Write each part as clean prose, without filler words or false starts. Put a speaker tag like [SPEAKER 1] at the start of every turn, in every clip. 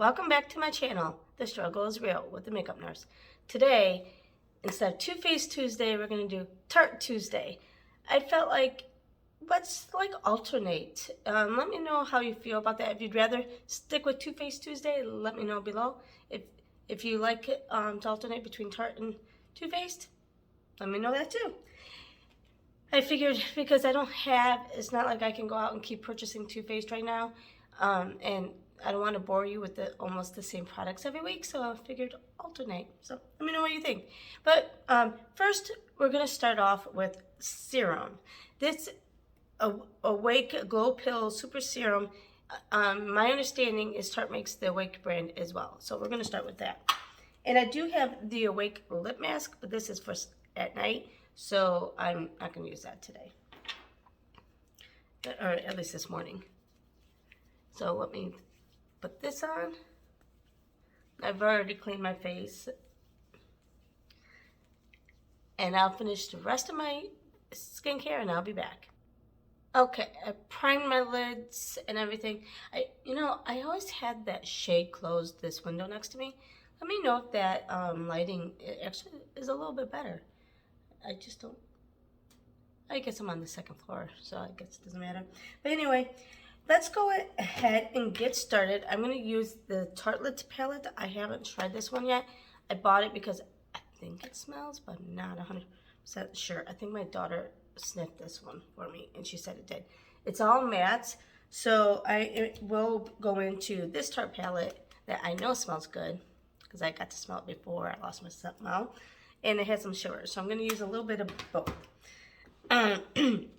[SPEAKER 1] Welcome back to my channel. The struggle is real with the makeup nurse. Today, instead of Too Faced Tuesday, we're going to do Tarte Tuesday. I felt like, let's alternate. Let me know how you feel about that. If you'd rather stick with Too Faced Tuesday, let me know below. If you like it to alternate between Tarte and Too Faced, let me know that too. I figured because it's not like I can go out and keep purchasing Too Faced right now, and I don't want to bore you with almost the same products every week, so I figured alternate. So let me know what you think. But first, we're going to start off with serum. This Awake Glow Pill Super Serum, my understanding is Tarte makes the Awake brand as well. So we're going to start with that. And I do have the Awake Lip Mask, but this is for at night, so I'm not going to use that today. Or at least this morning. So let me put this on. I've already cleaned my face. And I'll finish the rest of my skincare and I'll be back. Okay, I primed my lids and everything. I always had that shade closed, this window next to me. Let me know if that lighting actually is a little bit better. I guess I'm on the second floor, so I guess it doesn't matter. But anyway, let's go ahead and get started. I'm going to use the Tartelette Palette. I haven't tried this one yet. I bought it because I think it smells, but I'm not 100% sure. I think my daughter sniffed this one for me, and she said it did. It's all matte, so I will go into this Tarte palette that I know smells good because I got to smell it before I lost my smell, and it has some shimmers. So I'm going to use a little bit of both.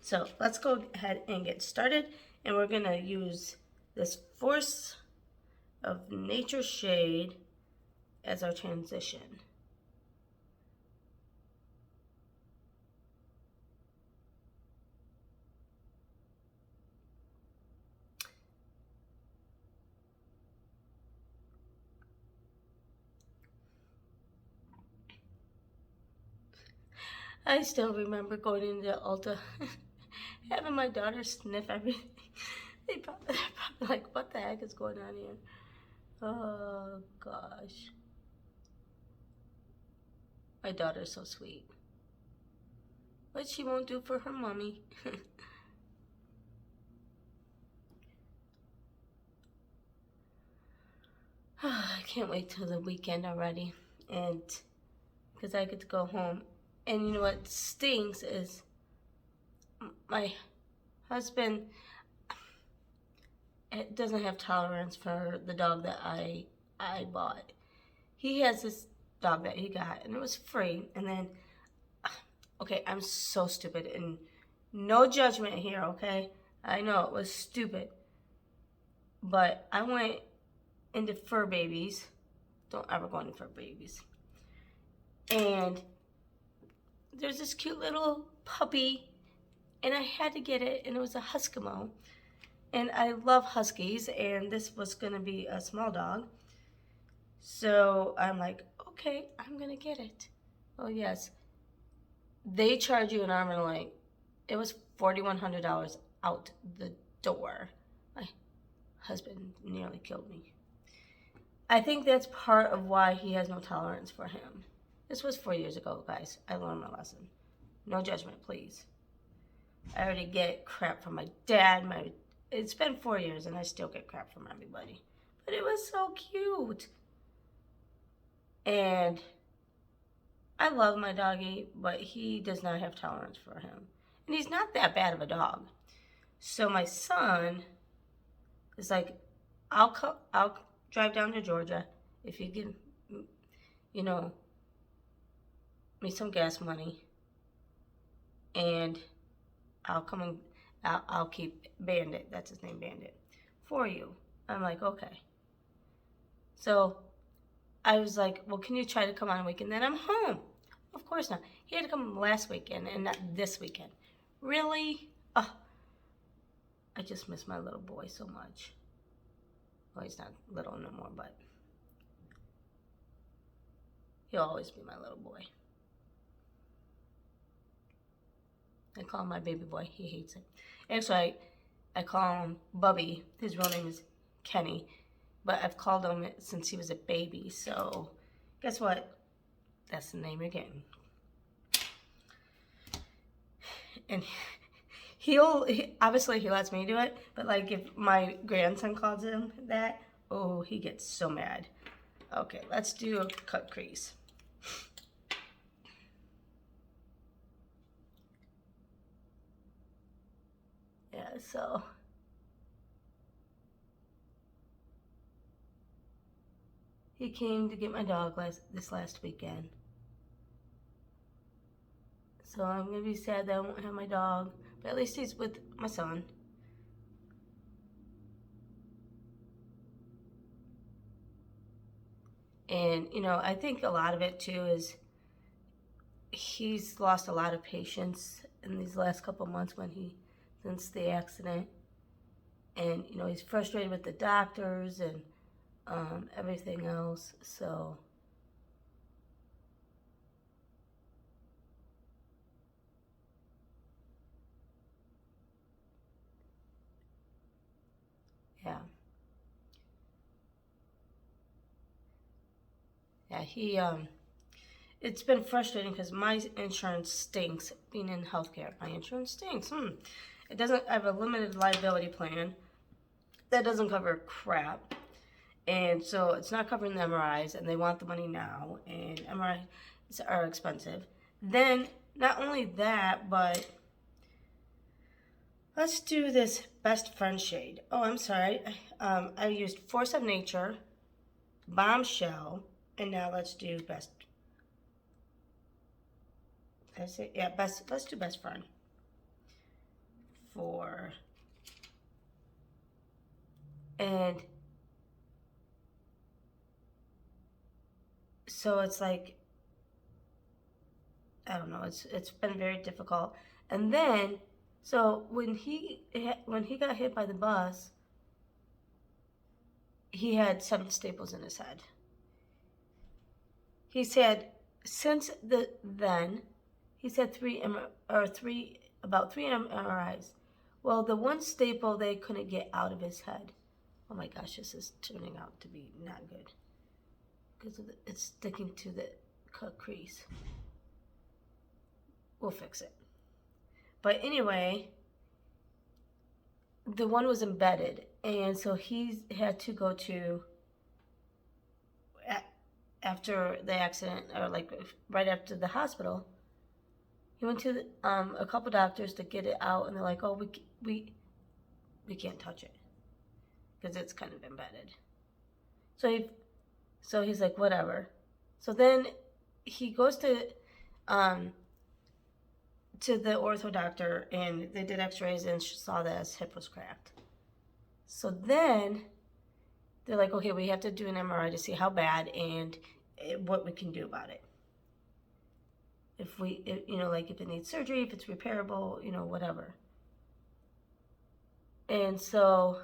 [SPEAKER 1] So let's go ahead and get started. And we're going to use this Force of Nature shade as our transition. I still remember going into Ulta, having my daughter sniff everything. They're probably like, what the heck is going on here? Oh, gosh. My daughter's so sweet. But she won't do for her mommy. I can't wait till the weekend already. And because I get to go home. And you know what stinks is my husband doesn't have tolerance for the dog that I bought. He has this dog that he got, and it was free. And then, okay, I'm so stupid, and no judgment here, okay? I know it was stupid, but I went into fur babies. Don't ever go into fur babies. And there's this cute little puppy, and I had to get it, and it was a Huskimo. And I love Huskies, and this was going to be a small dog. So I'm like, okay, I'm going to get it. Oh, yes. They charge you an arm and a leg. It was $4,100 out the door. My husband nearly killed me. I think that's part of why he has no tolerance for him. This was 4 years ago, guys. I learned my lesson. No judgment, please. I already get crap from my dad. It's been 4 years, and I still get crap from everybody. But it was so cute. And I love my doggy, but he does not have tolerance for him. And he's not that bad of a dog. So my son is like, I'll drive down to Georgia if you give, me some gas money, and I'll come and I'll keep Bandit, that's his name, Bandit, for you. I'm like, okay. So I was like, well, can you try to come on a weekend? Then I'm home. Of course not. He had to come last weekend and not this weekend. Really? Oh, I just miss my little boy so much. Well, he's not little no more, but he'll always be my little boy. I call him my baby boy. He hates it. Actually, I call him Bubby. His real name is Kenny. but I've called him since he was a baby. So guess what? That's the name you're getting. And obviously he lets me do it, but like if my grandson calls him that, oh, he gets so mad. Okay, let's do a cut crease. Yeah, so he came to get my dog this last weekend. So I'm gonna be sad that I won't have my dog, but at least he's with my son. And you know, I think a lot of it too is he's lost a lot of patience in these last couple months since the accident. And you know, he's frustrated with the doctors and everything else. So yeah. Yeah, it's been frustrating because my insurance stinks. Being in healthcare, my insurance stinks. It doesn't. I have a limited liability plan that doesn't cover crap, and so it's not covering the MRIs, and they want the money now, and MRIs are expensive. Then not only that, but let's do this best friend shade. Oh, I'm sorry. I used Force of Nature, Bombshell, and now let's do best. That's it. Yeah, best. Let's do best friend. And so it's like, I don't know. It's been very difficult. And then, so when he got hit by the bus, he had 7 staples in his head. He said since then, he's had about 3 MRIs. Well, the one staple they couldn't get out of his head. Oh my gosh, this is turning out to be not good because it's sticking to the cut crease. We'll fix it. But anyway, the one was embedded, and so he had to go to, after the accident, or like right after the hospital, he went to a couple doctors to get it out, and they're like, oh, we can't touch it because it's kind of embedded. So he's like, whatever. So then he goes to the ortho doctor, and they did x-rays and saw that his hip was cracked. So then they're like, okay, we have to do an MRI to see how bad and what we can do about it. If it needs surgery, if it's repairable, whatever. And so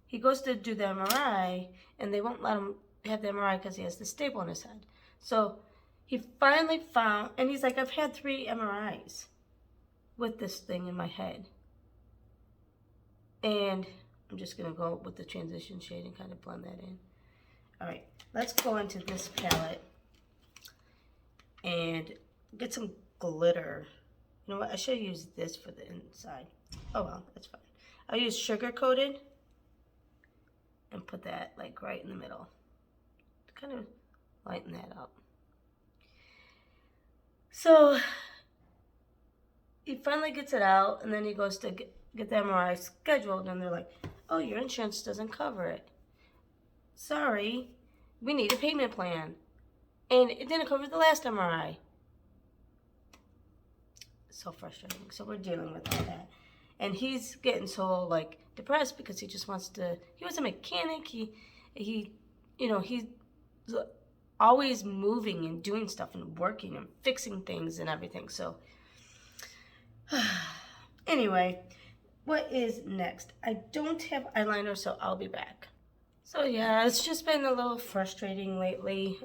[SPEAKER 1] he goes to do the MRI, and they won't let him have the MRI because he has the staple in his head. So he finally found, and he's like, I've had 3 MRIs with this thing in my head. And I'm just going to go with the transition shade and kind of blend that in. All right, let's go into this palette and get some glitter. You know what? I should use this for the inside. Oh, well, that's fine. I'll use Sugar Coated and put that like right in the middle to kind of lighten that up. So he finally gets it out, and then he goes to get the MRI scheduled, and they're like, oh, your insurance doesn't cover it. Sorry, we need a payment plan. And it didn't cover the last MRI. So frustrating. So we're dealing with all that. And he's getting so like depressed because he just wants to, he was a mechanic. He's always moving and doing stuff and working and fixing things and everything. So anyway, what is next? I don't have eyeliner, so I'll be back. So yeah, it's just been a little frustrating lately.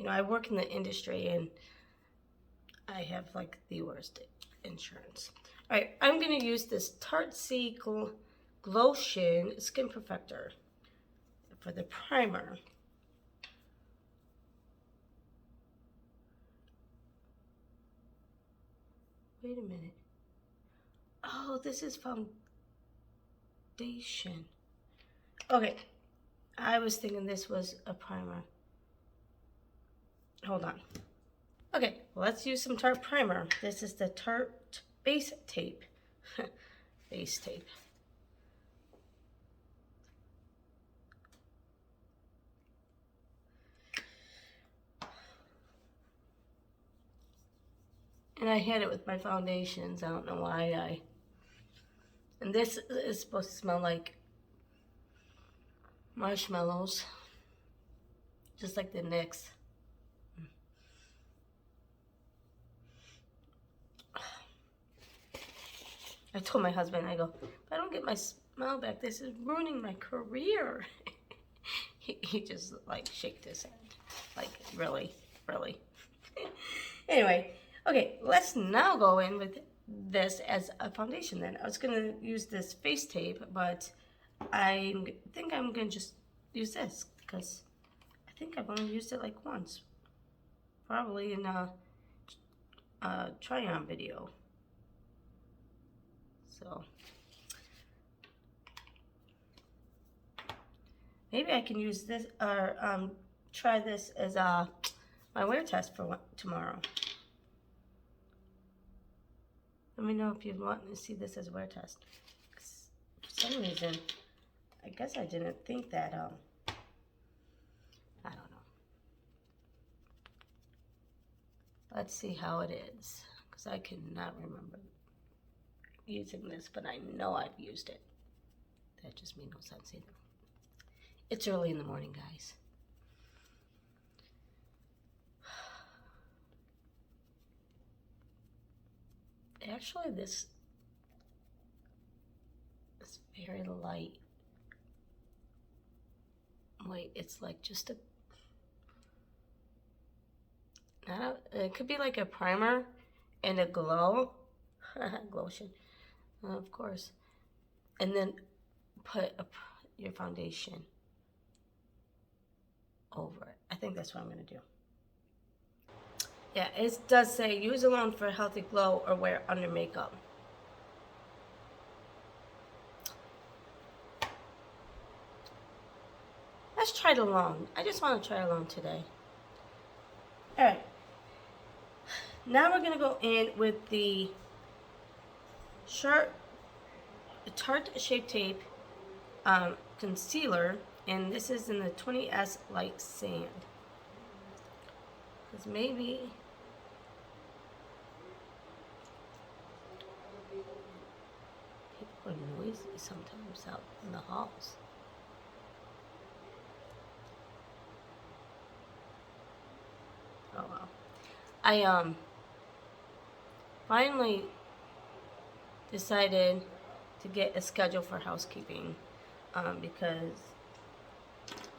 [SPEAKER 1] I work in the industry, and I have like the worst insurance. All right, I'm gonna use this Tarte Glotion Skin Perfector for the primer. Wait a minute. Oh, this is foundation. Okay, I was thinking this was a primer. Hold on. Okay, let's use some Tarte primer. This is the Tarte Base Tape. Base tape. And I had it with my foundations. I don't know why And this is supposed to smell like marshmallows. Just like the NYX. I told my husband, I go, if I don't get my smell back, this is ruining my career. he just like shaked his head. Like, really? Anyway, okay, let's now go in with this as a foundation then. I was going to use this face tape, but I think I'm going to just use this because I think I've only used it like once. Probably in a try-on video. So maybe I can use this or try this as my wear test for tomorrow. Let me know if you want to see this as a wear test. For some reason, I guess I didn't think that, I don't know. Let's see how it is, because I cannot remember using this, but I know I've used it. That just made no sense either. It's early in the morning, guys. Actually, this is very light. Wait, it's like just it could be like a primer and a glow. Glotion, of course. And then put your foundation over it. I think that's what I'm going to do. Yeah, it does say use alone for a healthy glow or wear under makeup. Let's try it alone. I just want to try it alone today. Alright. Now we're going to go in with the Tarte Shape Tape concealer. And this is in the 20S Light Sand. Because maybe people are noisy sometimes out in the halls. Oh well. I finally decided to get a schedule for housekeeping because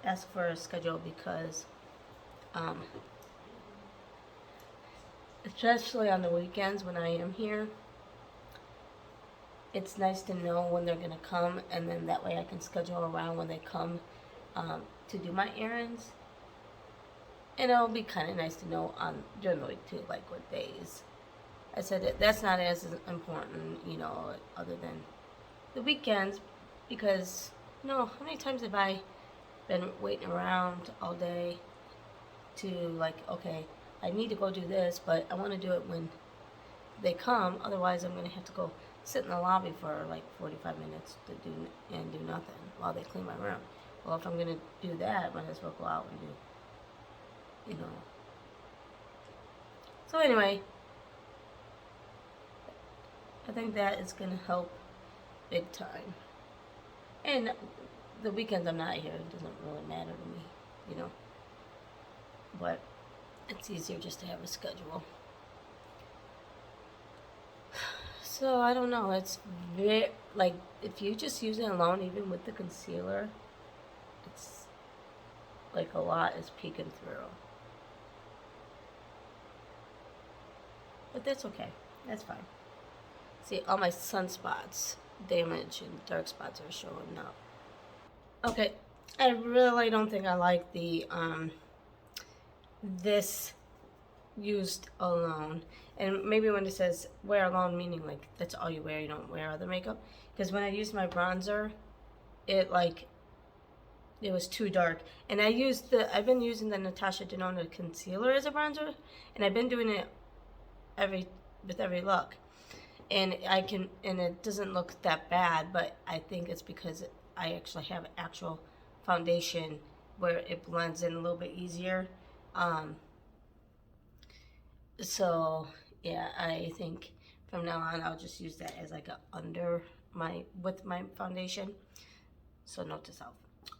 [SPEAKER 1] ask for a schedule because especially on the weekends when I am here, it's nice to know when they're going to come, and then that way I can schedule around when they come to do my errands. And it'll be kind of nice to know during the week too, like what days. I said that's not as important, you know, other than the weekends, because, you know, how many times have I been waiting around all day to, like, okay, I need to go do this, but I want to do it when they come. Otherwise, I'm going to have to go sit in the lobby for like 45 minutes to do nothing while they clean my room. Well, if I'm going to do that, I might as well go out and do, you know. So anyway, I think that is going to help big time. And the weekends I'm not here, it doesn't really matter to me, you know. But it's easier just to have a schedule. So I don't know, it's very, like, if you just use it alone, even with the concealer, it's like a lot is peeking through. But that's okay, that's fine. See, all my sunspots damage and dark spots are showing up. Okay, I really don't think I like the this used alone. And maybe when it says wear alone, meaning like that's all you wear, you don't wear other makeup. Because when I used my bronzer, it was too dark. And I've been using the Natasha Denona concealer as a bronzer, and I've been doing it with every look. And it doesn't look that bad, but I think it's because I actually have actual foundation where it blends in a little bit easier. So yeah, I think from now on I'll just use that as like with my foundation. So note to self.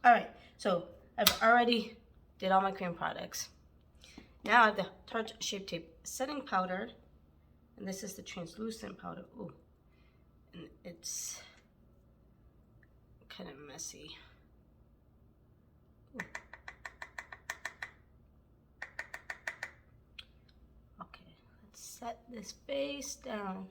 [SPEAKER 1] All right, so I've already did all my cream products. Now I have the Tarte Shape Tape setting powder, and this is the translucent powder. Ooh, and it's kind of messy. Ooh. Okay, let's set this face down.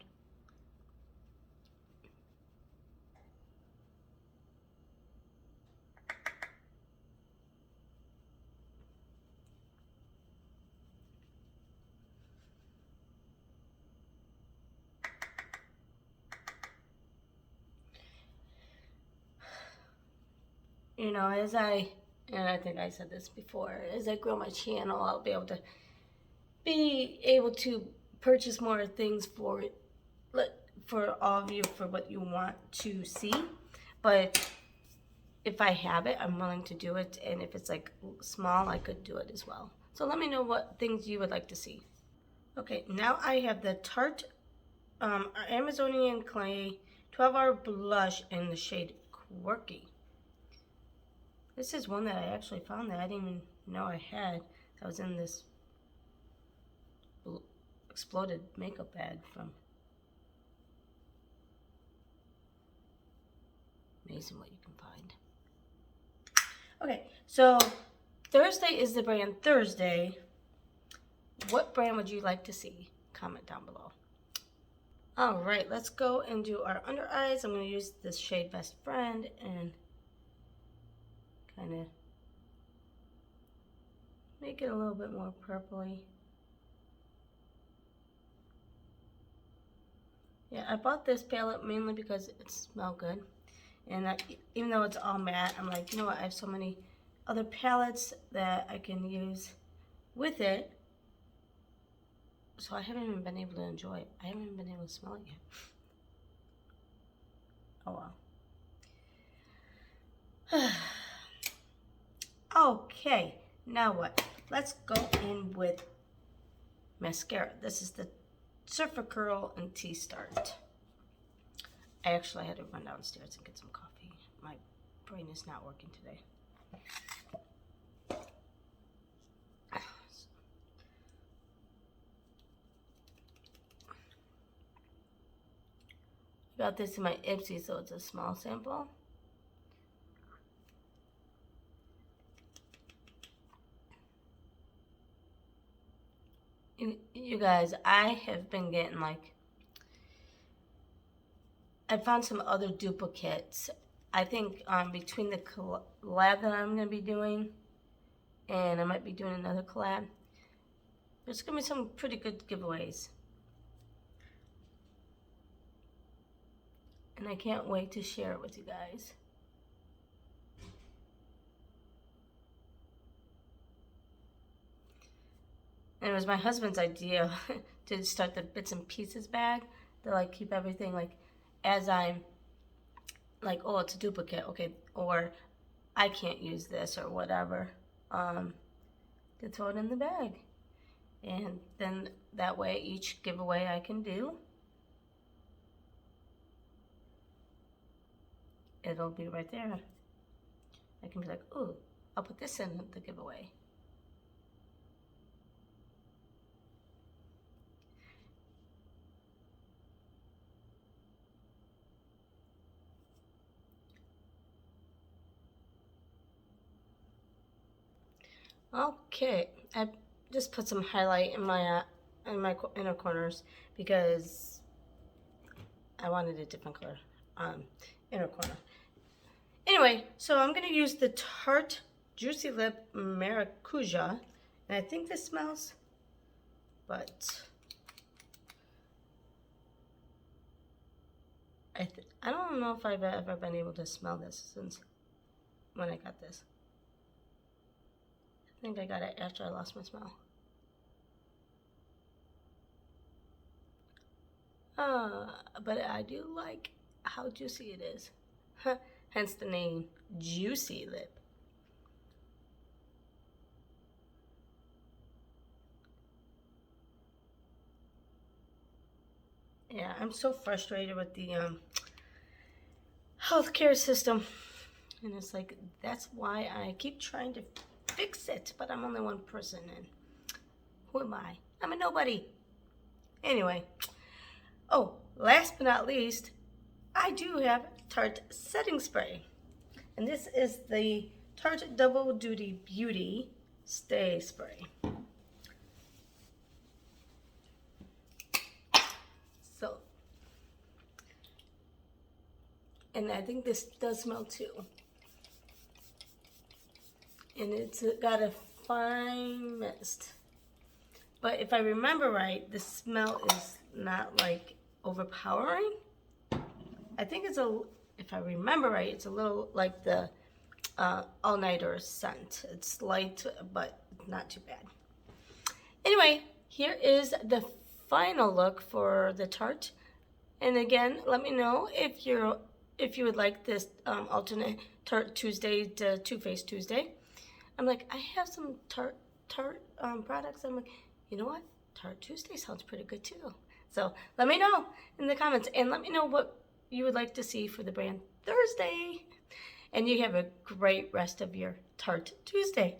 [SPEAKER 1] You know, and I think I said this before, as I grow my channel, I'll be able to purchase more things for all of you for what you want to see. But if I have it, I'm willing to do it. And if it's like small, I could do it as well. So let me know what things you would like to see. Okay, now I have the Tarte Amazonian Clay 12-Hour Blush in the shade Quirky. This is one that I actually found that I didn't even know I had. That was in this exploded makeup bag from. Amazing what you can find. Okay, so Thursday is the brand Thursday. What brand would you like to see? Comment down below. All right, let's go and do our under eyes. I'm going to use this shade Best Friend and kind of make it a little bit more purpley. Yeah, I bought this palette mainly because it smells good. And even though it's all matte, I'm like, you know what, I have so many other palettes that I can use with it. So I haven't even been able to enjoy it. I haven't even been able to smell it yet. Oh well. Okay, now what? Let's go in with mascara. This is the Surfer Curl and Tea Start. I actually had to run downstairs and get some coffee. My brain is not working today. Got this in my Ipsy, so it's a small sample. You guys, I have been getting I found some other duplicates. I think between the collab that I'm going to be doing, and I might be doing another collab, there's going to be some pretty good giveaways. And I can't wait to share it with you guys. And it was my husband's idea to start the bits and pieces bag to keep everything as I'm oh, it's a duplicate, okay, or I can't use this or whatever, to throw it in the bag. And then that way each giveaway I can do, it'll be right there. I can be like, ooh, I'll put this in the giveaway. Okay, I just put some highlight in my inner corners because I wanted a different color. inner corner. Anyway, so I'm going to use the Tarte Juicy Lip Maracuja. And I think this smells, but I don't know if I've ever been able to smell this since when I got this. I think I got it after I lost my smell. But I do like how juicy it is. Hence the name Juicy Lip. Yeah, I'm so frustrated with the healthcare system. And it's like, that's why I keep trying to fix it. But I'm only one person, and who am I? I'm a nobody. Anyway. Oh, last but not least, I do have Tarte Setting Spray. And this is the Tarte Double Duty Beauty Stay Spray. So, and I think this does smell too. And it's got a fine mist. But if I remember right, the smell is not like overpowering. I think it's if I remember right, it's a little like the all-nighter scent. It's light, but not too bad. Anyway, here is the final look for the Tarte. And again, let me know if you would like this alternate Tarte Tuesday to Too Faced Tuesday. I'm like, I have some Tarte products. I'm like, you know what? Tarte Tuesday sounds pretty good too. So let me know in the comments, and let me know what you would like to see for the brand Thursday. And you have a great rest of your Tarte Tuesday.